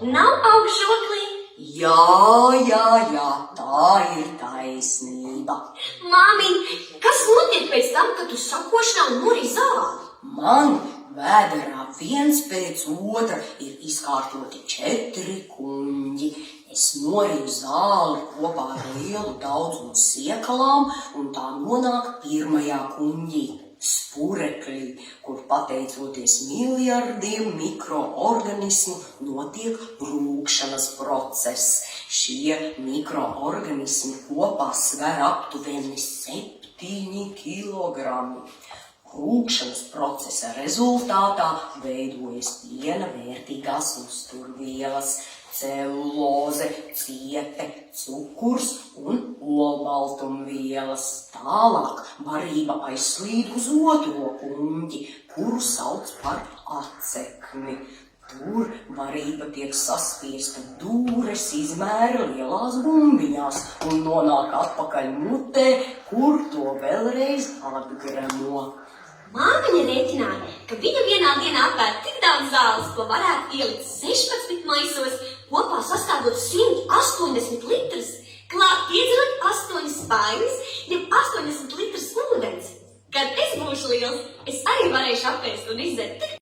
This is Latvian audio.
nav augšžoklī. Jā, tā ir taisnība. Māmiņ, kas notiek pēc tam, kad tu sakošanā un nori zāli? Man vēderā viens pēc otra ir izkārtoti 4 kuņģi. Es noriju zāli kopā ar lielu daudzumu siekalām, un tā nonāk pirmajā kuņģī – spureklī, kur pateicoties miljardiem mikroorganismu notiek rūkšanas process. Šie mikroorganismi kopā sver aptuveni 7 kilogrami. Rūkšanas procesa rezultātā veidojas piena vērtīgās uzturvielas, celuloze, ciete, cukurs un olbaltumvielas. Tālāk barība aizslīd uz otro kuņģi, kuru sauc par acekni. Tur barība tiek saspiesta dūres izmēra lielās bumbiņās un nonāk atpakaļ mutē, kur to vēlreiz atgremo. Māmiņa rēķināja, ka viņa vienā dienā apēd tik daudz zāles, ko varētu ielikt 16 maisos, kopā sastādot 180 litrus, klāt piedzinot 8 spaiņas, jeb 80 litrus ūdens. Kad es būšu liels, es arī varēšu apēst un izdzert tik